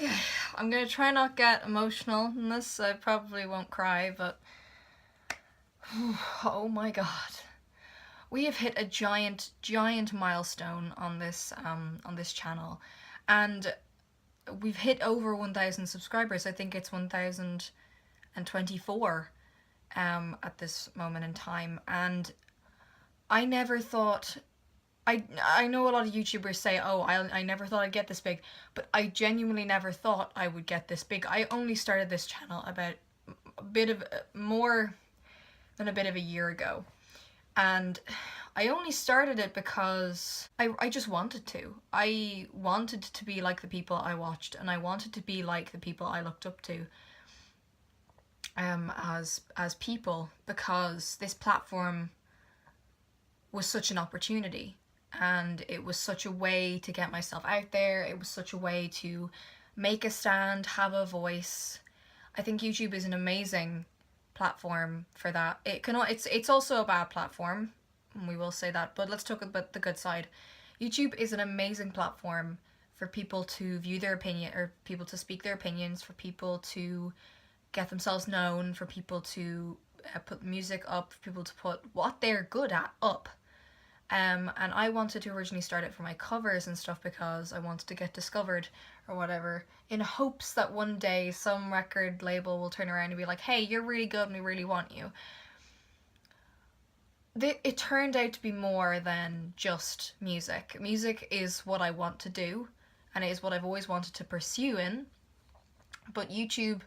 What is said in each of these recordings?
Okay, I'm gonna try not get emotional in this. I probably won't cry, but oh my god. We have hit a giant milestone on this channel, and we've hit over 1,000 subscribers. I think it's 1,024 at this moment in time, and I never thought. I know a lot of YouTubers say, oh, I never thought I'd get this big, but I genuinely never thought I would get this big. I only started this channel about a bit of more than a bit of a year ago, and I only started it because I just wanted to. I wanted to be like the people I watched, and I wanted to be like the people I looked up to as people, because this platform was such an opportunity, and it was such a way to get myself out there. It was such a way to make a stand, have a voice. I think YouTube is an amazing platform for that. It's also a bad platform, and we will say that, but let's talk about the good side. YouTube is an amazing platform for people to view their opinion, or people to speak their opinions, for people to get themselves known, for people to put music up, for people to put what they're good at up. And I wanted to originally start it for my covers and stuff, because I wanted to get discovered or whatever, in hopes that one day some record label will turn around and be like, hey, you're really good and we really want you. It turned out to be more than just music. Music is what I want to do, and it is what I've always wanted to pursue in, but YouTube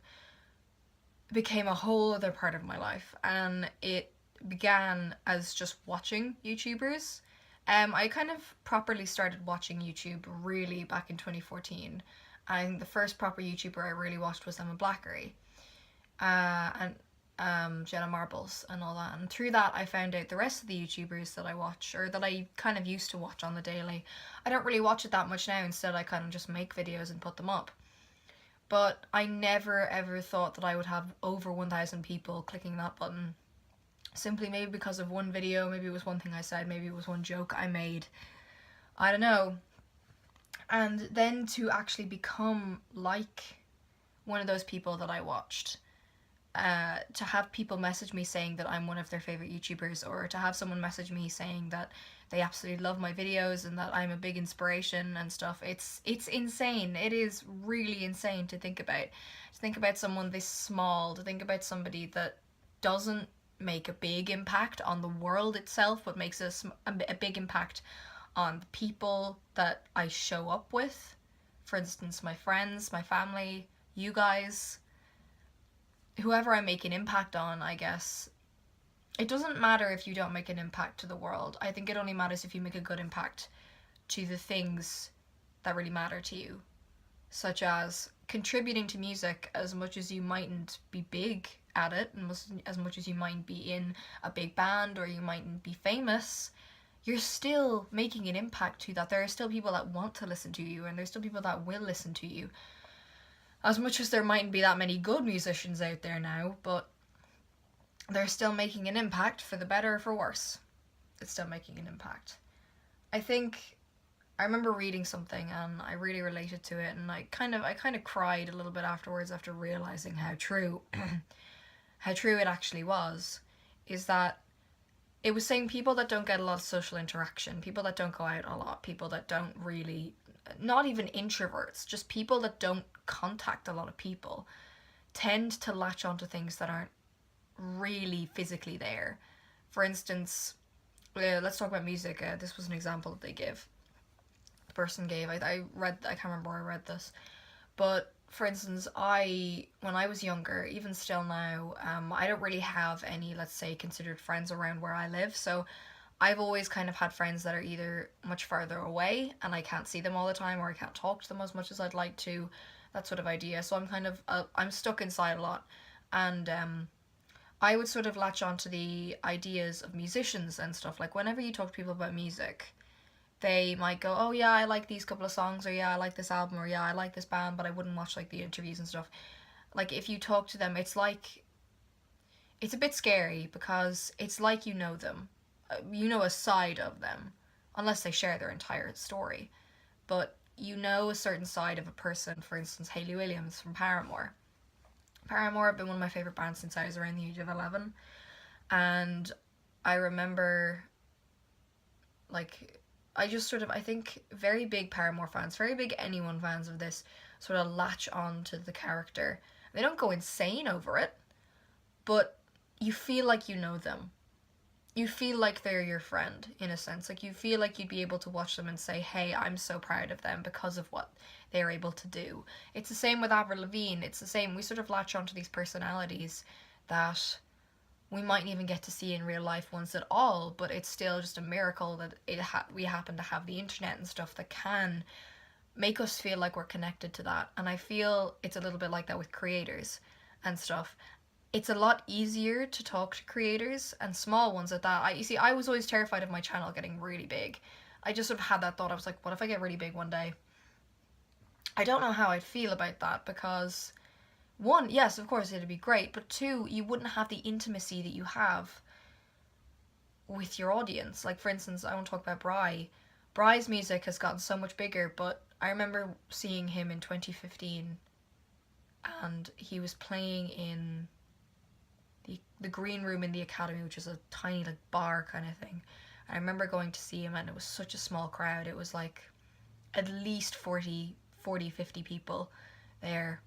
became a whole other part of my life, and it began as just watching YouTubers. I kind of properly started watching YouTube really back in 2014. I think the first proper YouTuber I really watched was Emma Blackery, and Jenna Marbles and all that. And through that, I found out the rest of the YouTubers that I watch, or that I kind of used to watch on the daily. I don't really watch it that much now. Instead, I kind of just make videos and put them up. But I never ever thought that I would have over 1,000 people clicking that button, simply maybe because of one video. Maybe it was one thing I said, maybe it was one joke I made, I don't know. And then to actually become like one of those people that I watched, to have people message me saying that I'm one of their favorite YouTubers, or to have someone message me saying that they absolutely love my videos and that I'm a big inspiration and stuff. It's insane. It is really insane to think about. To think about someone this small, to think about somebody that doesn't make a big impact on the world itself, but makes a big impact on the people that I show up with. For instance, my friends, my family, you guys, whoever I make an impact on, I guess. It doesn't matter if you don't make an impact to the world. I think it only matters if you make a good impact to the things that really matter to you, such as contributing to music. As much as you mightn't be big at it, and as much as you might be in a big band, or you mightn't be famous, you're still making an impact to that. There are still people that want to listen to you, and there's still people that will listen to you. As much as there mightn't be that many good musicians out there now, but they're still making an impact, for the better or for worse. It's still making an impact. I remember reading something and I really related to it, and I kind of cried a little bit afterwards, after realizing how true how true it actually was. Is that it was saying people that don't get a lot of social interaction, people that don't go out a lot, people that don't really, not even introverts, just people that don't contact a lot of people, tend to latch onto things that aren't really physically there. For instance, let's talk about music. This was an example that the person gave. I can't remember where I read this, but for instance, when I was younger, even still now, I don't really have any, let's say, considered friends around where I live. So I've always kind of had friends that are either much farther away and I can't see them all the time, or I can't talk to them as much as I'd like to, that sort of idea. So I'm kind of I'm stuck inside a lot, and I would sort of latch onto the ideas of musicians and stuff. Like, whenever you talk to people about music, they might go, oh yeah, I like these couple of songs, or yeah, I like this album, or yeah, I like this band, but I wouldn't watch like the interviews and stuff. Like, if you talk to them, it's a bit scary, because it's like you know them. You know a side of them, unless they share their entire story. But you know a certain side of a person. For instance, Hayley Williams from Paramore. Paramore have been one of my favourite bands since I was around the age of 11. And I remember, like, I think very big Paramore fans, very big anyone fans of this, sort of latch on to the character. They don't go insane over it, but you feel like you know them. You feel like they're your friend, in a sense. Like, you feel like you'd be able to watch them and say, hey, I'm so proud of them because of what they're able to do. It's the same with Avril Lavigne. It's the same. We sort of latch onto these personalities that we mightn't even get to see in real life once at all, but it's still just a miracle that we happen to have the internet and stuff that can make us feel like we're connected to that. And I feel it's a little bit like that with creators and stuff. It's a lot easier to talk to creators, and small ones at that. You see, I was always terrified of my channel getting really big. I just sort of had that thought. I was like, what if I get really big one day? I don't know how I'd feel about that, because one, yes, of course it'd be great, but two, you wouldn't have the intimacy that you have with your audience. Like, for instance, I want to talk about Bry. Bry's music has gotten so much bigger, but I remember seeing him in 2015, and he was playing in the green room in the Academy, which is a tiny, like, bar kind of thing. And I remember going to see him, and it was such a small crowd. It was like at least 40, 50 people there,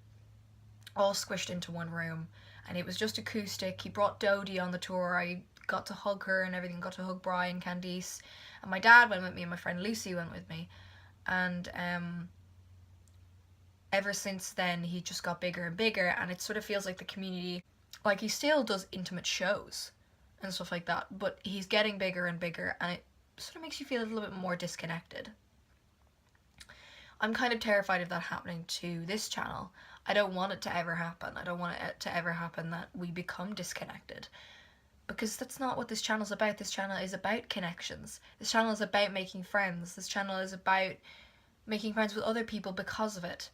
all squished into one room, and it was just acoustic. He brought Dodie on the tour. I got to hug her and everything, got to hug Brian, Candice, and my dad went with me, and my friend Lucy went with me. And ever since then, he just got bigger and bigger, and it sort of feels like the community, like, he still does intimate shows and stuff like that, but he's getting bigger and bigger, and it sort of makes you feel a little bit more disconnected. I'm kind of terrified of that happening to this channel. I don't want it to ever happen. I don't want it to ever happen that we become disconnected, because that's not what this channel's about. This channel is about connections. This channel is about making friends. This channel is about making friends with other people because of it.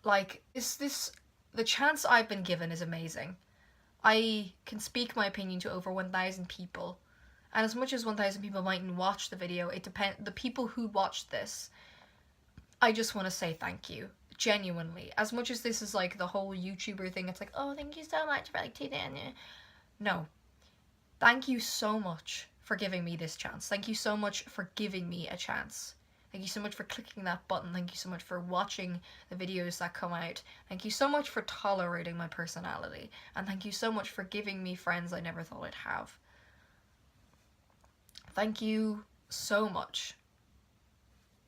Like, the chance I've been given is amazing. I can speak my opinion to over 1,000 people, and as much as 1,000 people mightn't watch the video, the people who watched this, I just want to say thank you, genuinely. As much as this is like the whole YouTuber thing, it's like, oh, thank you so much for like tuning in. No, thank you so much for giving me this chance. Thank you so much for giving me a chance. Thank you so much for clicking that button. Thank you so much for watching the videos that come out. Thank you so much for tolerating my personality. And thank you so much for giving me friends I never thought I'd have. Thank you so much,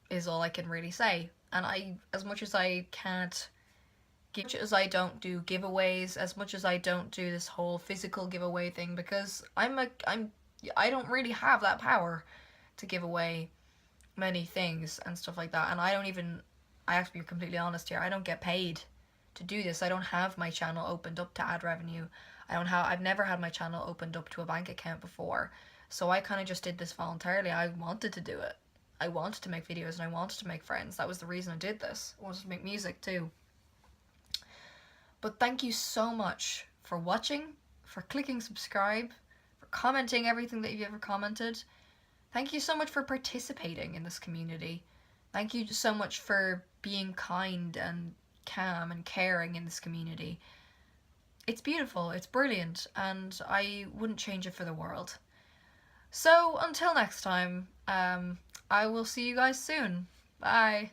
is all I can really say. And as much as I can't, as much as I don't do giveaways, as much as I don't do this whole physical giveaway thing, because I don't really have that power to give away many things and stuff like that. And I have to be completely honest here, I don't get paid to do this. I don't have my channel opened up to ad revenue. I've never had my channel opened up to a bank account before. So I kind of just did this voluntarily. I wanted to do it. I wanted to make videos and I wanted to make friends. That was the reason I did this. I wanted to make music too. But thank you so much for watching, for clicking subscribe, for commenting everything that you've ever commented. Thank you so much for participating in this community. Thank you so much for being kind and calm and caring in this community. It's beautiful, it's brilliant, and I wouldn't change it for the world. So until next time, I will see you guys soon. Bye.